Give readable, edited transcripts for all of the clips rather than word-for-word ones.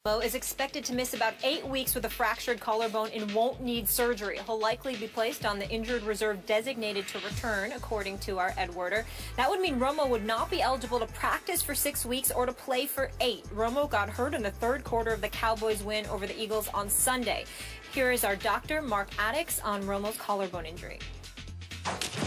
Mo is expected to miss about 8 weeks with a fractured collarbone and won't need surgery. He'll likely be placed on the injured reserve designated to return, according to our Ed Werder. That would mean Romo would not be eligible to practice for 6 weeks or to play for 8. Romo got hurt in the third quarter of the Cowboys' win over the Eagles on Sunday. Here is our doctor, Mark Addix, on Romo's collarbone injury.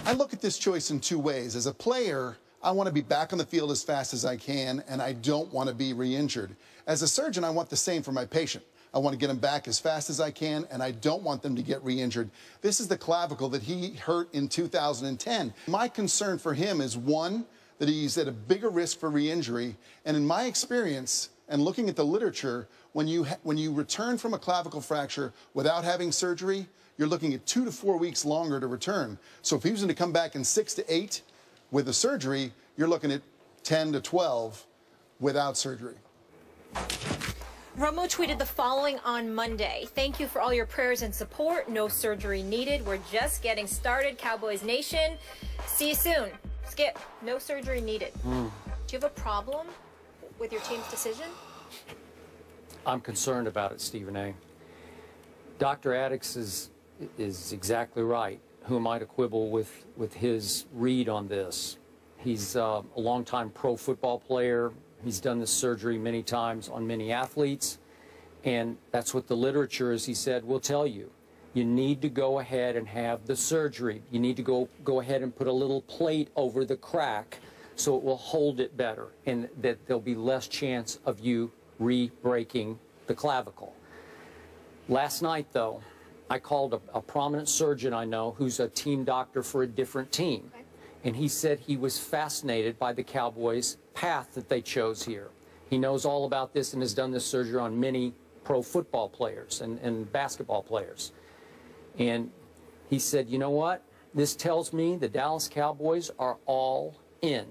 I look at this choice in two ways. As a player, I want to be back on the field as fast as I can, and I don't want to be re-injured. As a surgeon, I want the same for my patient. I want to get him back as fast as I can, and I don't want them to get re-injured. This is the clavicle that he hurt in 2010. My concern for him is, one, that he's at a bigger risk for re-injury, and in my experience, and looking at the literature, when you return from a clavicle fracture without having surgery, you're looking at 2 to 4 weeks longer to return. So if he was going to come back in 6 to 8 with a surgery, you're looking at 10 to 12 without surgery. Romo tweeted the following on Monday. "Thank you for all your prayers and support. No surgery needed. We're just getting started. Cowboys Nation. See you soon." Skip, no surgery needed. Do you have a problem with your team's decision? I'm concerned about it, Stephen A. Dr. Addix is exactly right. Who am I to quibble with his read on this? He's a longtime pro football player. He's done this surgery many times on many athletes, and that's what the literature, as he said, will tell you. You need to go ahead and have the surgery. You need to go ahead and put a little plate over the crack so it will hold it better, and that there'll be less chance of you re-breaking the clavicle. Last night, though, I called a prominent surgeon I know who's a team doctor for a different team. Okay. And he said he was fascinated by the Cowboys' path that they chose here. He knows all about this and has done this surgery on many pro football players and basketball players. And he said, you know what? This tells me the Dallas Cowboys are all in,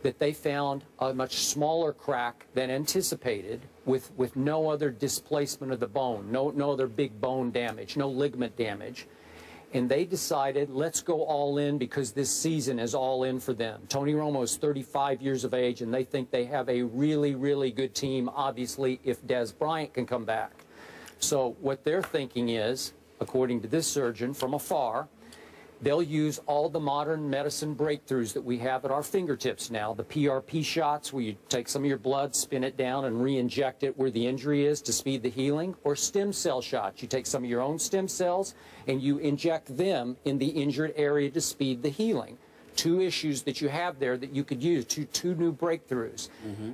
that they found a much smaller crack than anticipated with no other displacement of the bone, no other big bone damage, no ligament damage. And they decided, let's go all in because this season is all in for them. Tony Romo is 35 years of age, and they think they have a really, really good team, obviously, if Dez Bryant can come back. So what they're thinking is, according to this surgeon from afar, they'll use all the modern medicine breakthroughs that we have at our fingertips now, the PRP shots where you take some of your blood, spin it down, and re-inject it where the injury is to speed the healing, or stem cell shots. You take some of your own stem cells and you inject them in the injured area to speed the healing. Two issues that you have there that you could use, two new breakthroughs.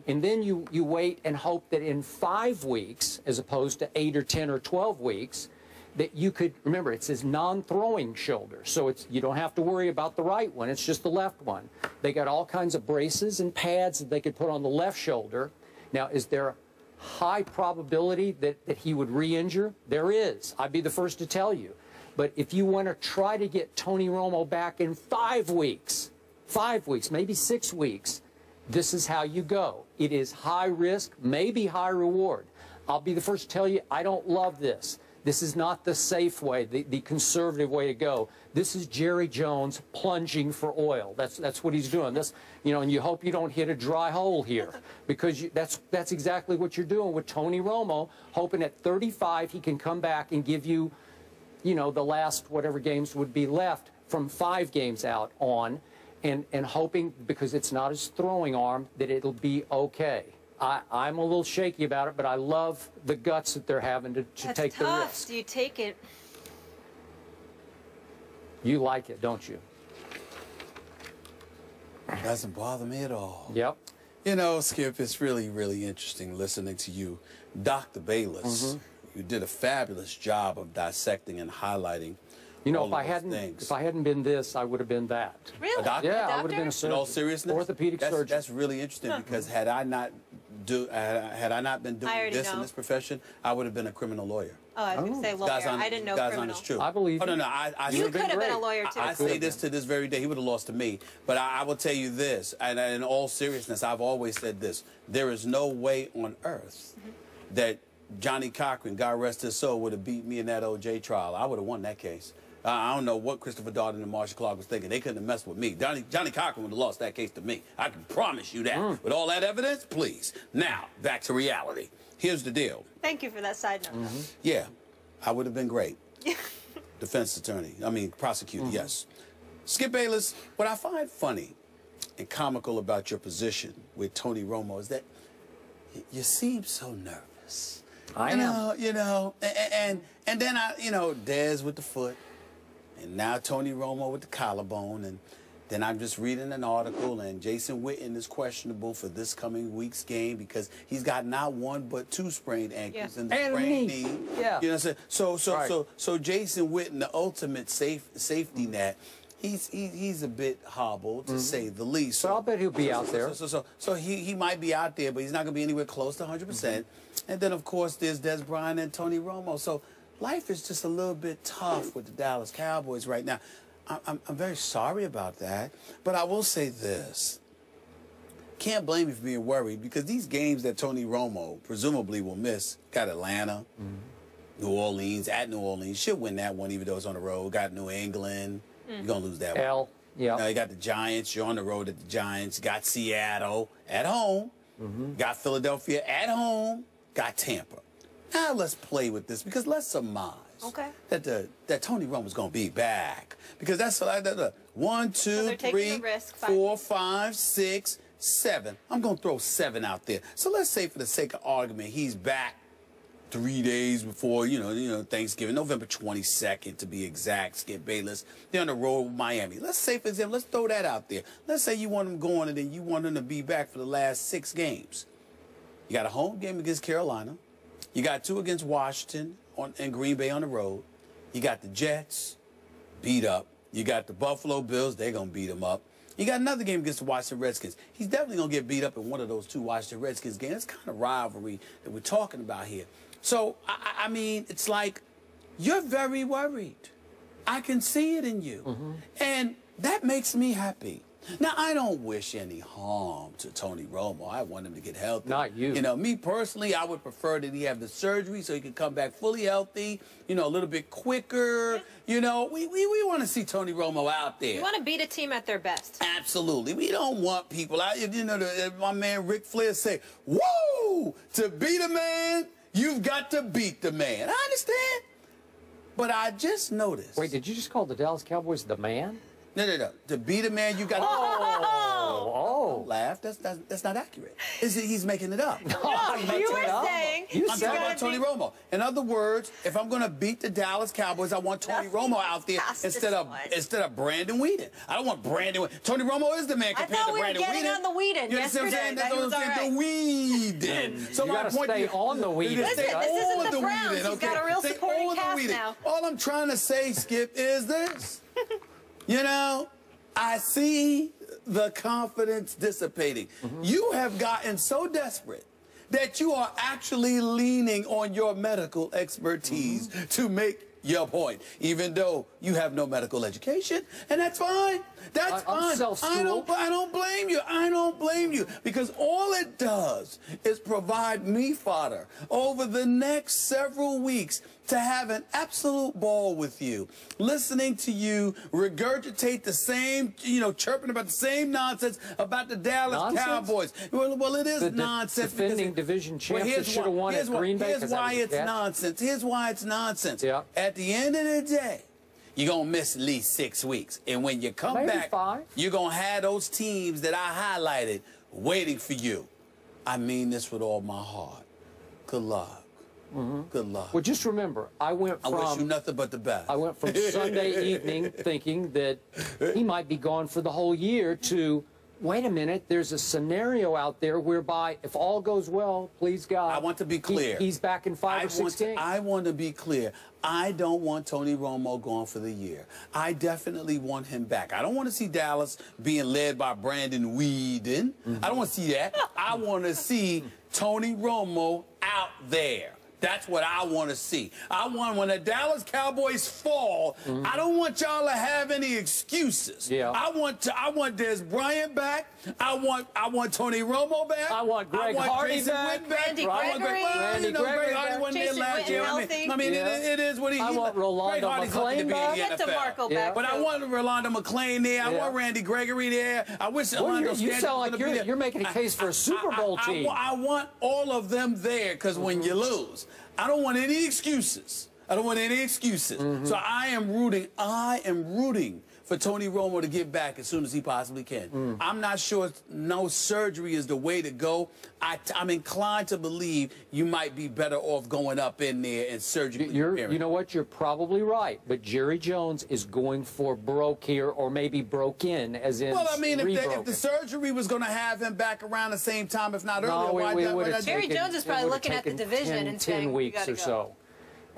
And then you wait and hope that in 5 weeks, as opposed to 8 or 10 or 12 weeks, that you could, remember, it says non-throwing shoulder, so you don't have to worry about the right one, it's just the left one. They got all kinds of braces and pads that they could put on the left shoulder. Now, is there a high probability that he would re-injure? There is. I'd be the first to tell you. But if you want to try to get Tony Romo back in 5 weeks, maybe 6 weeks, this is how you go. It is high risk, maybe high reward. I'll be the first to tell you, I don't love this. This is not the safe way, the conservative way to go. This is Jerry Jones plunging for oil. That's what he's doing. This, and you hope you don't hit a dry hole here, because that's exactly what you're doing with Tony Romo, hoping at 35 he can come back and give you, the last whatever games would be left from 5 games out on, and hoping, because it's not his throwing arm, that it'll be okay. I'm a little shaky about it, but I love the guts that they're having to take the risk. Do you take it? You like it, don't you? It doesn't bother me at all. Yep. Skip, it's really, really interesting listening to you. Dr. Bayless, you did a fabulous job of dissecting and highlighting if I hadn't been this, I would have been that. Really? A doctor? Yeah, I would have been a surgeon. In all seriousness? Orthopedic surgeon. That's really interesting, because had I not been doing this in this profession, I would have been a criminal lawyer. Oh, I was going to say lawyer. I didn't know criminal. It's true. I believe you. You could have been a lawyer, too. I say this to this very day. He would have lost to me. But I will tell you this, and in all seriousness, I've always said this. There is no way on earth that Johnny Cochran, God rest his soul, would have beat me in that O.J. trial. I would have won that case. I don't know what Christopher Darden and Marshall Clark was thinking. They couldn't have messed with me. Johnny Cochran would have lost that case to me. I can promise you that. With all that evidence, please. Now, back to reality. Here's the deal. Thank you for that side note. Yeah, I would have been great. Defense attorney. I mean, prosecutor, yes. Skip Bayless, what I find funny and comical about your position with Tony Romo is that you seem so nervous. I am. You know, and then Dez with the foot, and now Tony Romo with the collarbone, and then I'm just reading an article, and Jason Witten is questionable for this coming week's game because he's got not one but two sprained ankles and the sprained knee. Yeah. You know what I'm saying? So Jason Witten, the ultimate safety net. He's a bit hobbled, to say the least. So I'll bet he'll be out there. So he might be out there, but he's not going to be anywhere close to 100%. And then, of course, there's Des Bryant and Tony Romo. So life is just a little bit tough with the Dallas Cowboys right now. I'm very sorry about that. But I will say this. Can't blame you for being worried because these games that Tony Romo presumably will miss, got Atlanta, New Orleans, at New Orleans. Should win that one even though it's on the road. Got New England. You're going to lose that one. Yeah. You got the Giants. You're on the road at the Giants. Got Seattle at home. Got Philadelphia at home. Got Tampa. Now let's play with this because let's surmise that Tony Romo's going to be back. Because that's like 1, 2, 3, 4, 5, 6, 7. I'm going to throw 7 out there. So let's say for the sake of argument, he's back 3 days before, Thanksgiving, November 22nd to be exact, Skip Bayless. They're on the road with Miami. Let's say, for example, let's throw that out there. Let's say you want him going and then you want him to be back for the last 6 games. You got a home game against Carolina. You got 2 against Washington and Green Bay on the road. You got the Jets beat up. You got the Buffalo Bills. They're going to beat them up. You got another game against the Washington Redskins. He's definitely going to get beat up in one of those 2 Washington Redskins games. That's kind of rivalry that we're talking about here. So, I mean, it's like you're very worried. I can see it in you. And that makes me happy. Now, I don't wish any harm to Tony Romo. I want him to get healthy. Not you. Me personally, I would prefer that he have the surgery so he can come back fully healthy, a little bit quicker. We want to see Tony Romo out there. You want to beat a team at their best. Absolutely. We don't want people out. My man Ric Flair say, woo, to beat a man, you've got to beat the man. I understand. But I just noticed. Wait, did you just call the Dallas Cowboys the man? No. To beat a man, you got to... Don't laugh. That's not accurate. He's making it up. No, you were saying... I'm talking about Tony Romo. In other words, if I'm going to beat the Dallas Cowboys, I want Tony Romo out there instead of Brandon Weeden. I don't want Brandon Weeden. Tony Romo is the man compared to Brandon Weeden. I thought we were getting on the Weeden yesterday. That's what I'm saying. The Weeden. So you got to stay on the Weeden. Listen, this isn't the Browns. He's got a real supporting cast now. All I'm trying to say, Skip, is this. I see the confidence dissipating. You have gotten so desperate that you are actually leaning on your medical expertise to make your point, even though you have no medical education, and that's fine. That's fine. I don't blame you. I don't blame you because all it does is provide me fodder over the next several weeks to have an absolute ball with you, listening to you regurgitate the same, chirping about the same nonsense about the Dallas Cowboys. Well, it is nonsense. Defending division champions should have won at Green Bay. Here's why it's nonsense. Here's why it's nonsense. Yeah. At the end of the day, you're going to miss at least 6 weeks. And when you come back, 5. you're going to have those teams that I highlighted waiting for you. I mean this with all my heart. Good luck. Good luck. Well, just remember, I wish you nothing but the best. I went from Sunday evening thinking that he might be gone for the whole year to, wait a minute, there's a scenario out there whereby if all goes well, please God. I want to be clear. He's back in 5 or 6 games. I want to be clear. I don't want Tony Romo gone for the year. I definitely want him back. I don't want to see Dallas being led by Brandon Weeden. I don't want to see that. I want to see Tony Romo out there. That's what I want to see. I want when the Dallas Cowboys fall, I don't want y'all to have any excuses. Yeah. I want Des Bryant back. I want Tony Romo back. I want Greg Hardy back. Randy Gregory. Greg Hardy wasn't there fit and healthy. I mean, it is what he. I want Rolando McClain back. Get DeMarco back. But I want Rolando McClain there. I want Randy Gregory there. I wish Orlando. You sound like you're making a case for a Super Bowl team. I want all of them there because when you lose, I don't want any excuses. I don't want any excuses. So I am rooting for Tony Romo to get back as soon as he possibly can. I'm not sure no surgery is the way to go. I'm inclined to believe you might be better off going up in there and surgery. You know what? You're probably right. But Jerry Jones is going for broke here, or maybe broke in, as in. Well, I mean, if the surgery was going to have him back around the same time, if not earlier, Jerry Jones is probably looking at the division and saying 10 weeks or so.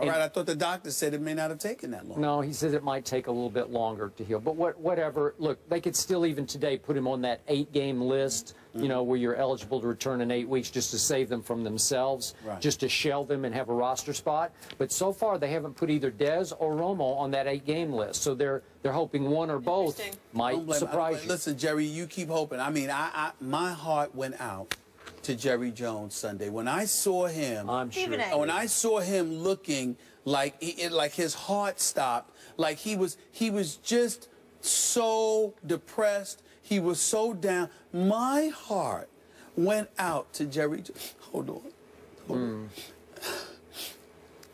All right, I thought the doctor said it may not have taken that long. No, he said it might take a little bit longer to heal. But whatever. Look, they could still even today put him on that 8-game list, you know, where you're eligible to return in 8 weeks just to save them from themselves, just to shell them and have a roster spot. But so far, they haven't put either Dez or Romo on that 8-game list. So they're hoping one or both might surprise you. Listen, Jerry, you keep hoping. I mean, my heart went out to Jerry Jones Sunday when I saw him. I'm sure. When I saw him looking like his heart stopped, like he was just so depressed. He was so down. My heart went out to Jerry. Hold on.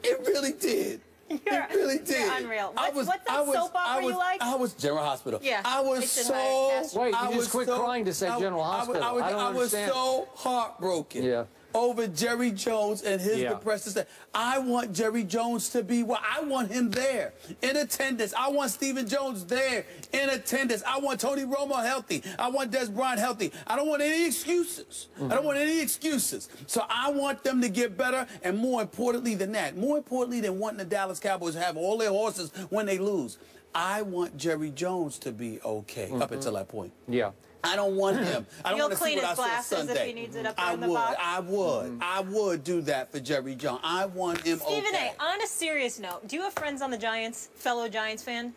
It really did. It really did. You're unreal. What's that soap opera you like? I was General Hospital. Yeah. I was so. Wait, you just quit crying to say General Hospital. I was so heartbroken over Jerry Jones and his depressed state. I want Jerry Jones to be I want him there in attendance. I want Stephen Jones there in attendance. I want Tony Romo healthy. I want Des Bryant healthy. I don't want any excuses. I don't want any excuses. So I want them to get better, and more importantly than that, more importantly than wanting the Dallas Cowboys to have all their horses when they lose, I want Jerry Jones to be okay up until that point. Yeah. I don't want him. I don't want to see what I saw Sunday. If he needs it up there in the box. I would do that for Jerry Jones. I want him Stephen A., on a serious note, do you have friends on the Giants, fellow Giants fan?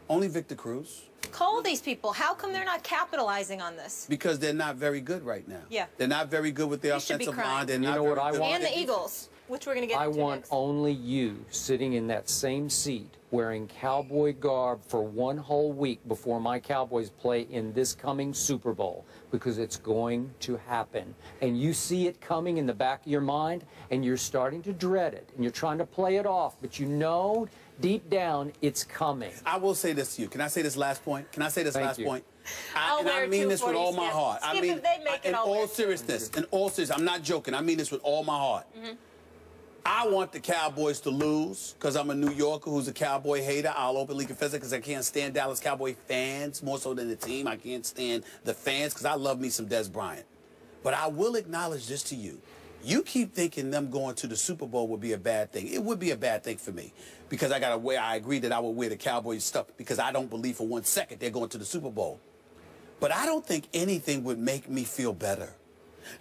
Only Victor Cruz. Call these people. How come they're not capitalizing on this? Because they're not very good right now. Yeah. They're not very good with their offensive line. They're not very good. And the Eagles, which we're going to get into want next. only you sitting in that same seat wearing cowboy garb for one whole week before my Cowboys play in this coming Super Bowl, because it's going to happen. And you see it coming in the back of your mind, and you're starting to dread it, and you're trying to play it off, but you know deep down it's coming. I will say this to you. Can I say this last point? Can I say this last point? I mean this with all my heart. I mean, in all seriousness, I'm not joking. I mean this with all my heart. I want the Cowboys to lose because I'm a New Yorker who's a Cowboy hater. I'll openly confess it because I can't stand Dallas Cowboy fans more so than the team. I can't stand the fans because I love me some Des Bryant. But I will acknowledge this to you. You keep thinking them going to the Super Bowl would be a bad thing. It would be a bad thing for me because I agree that I would wear the Cowboys stuff because I don't believe for 1 second they're going to the Super Bowl. But I don't think anything would make me feel better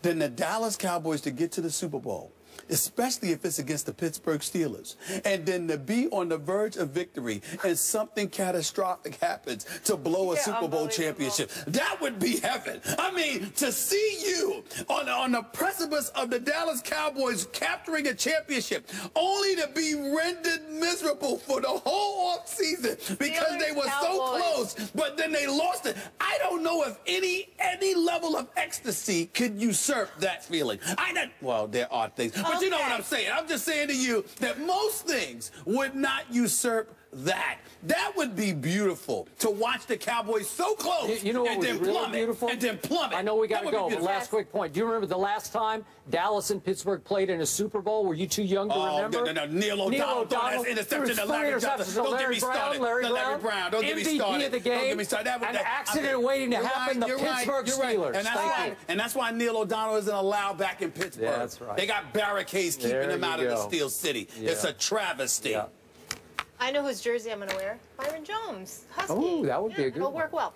than the Dallas Cowboys to get to the Super Bowl, especially if it's against the Pittsburgh Steelers, and then to be on the verge of victory and something catastrophic happens to blow a Super Bowl championship. That would be heaven. I mean, to see you on the precipice of the Dallas Cowboys capturing a championship only to be rendered miserable for the whole offseason because they were so close, but then they lost it. I don't know if any level of ecstasy could usurp that feeling. Well, there are things. But you know what I'm saying. I'm just saying to you that most things would not usurp that. That would be beautiful to watch the Cowboys so close you know what and then really plummet beautiful? and then plummet. I know we got to go, but last quick point. Do you remember the last time Dallas and Pittsburgh played in a Super Bowl? Were you too young to remember? No. Neil O'Donnell intercepted to Larry Johnson. Don't get me started. Larry Brown. Don't get me started. MVP of the game. Don't get me started. An accident waiting to happen. The Pittsburgh Steelers. And that's why Neil O'Donnell isn't allowed back in Pittsburgh. Yeah, that's right. They got barricades keeping him out of the Steel City. Yeah. It's a travesty. Yeah. I know whose jersey I'm going to wear. Byron Jones. Husky. Oh, that would be a good It'll one. work well.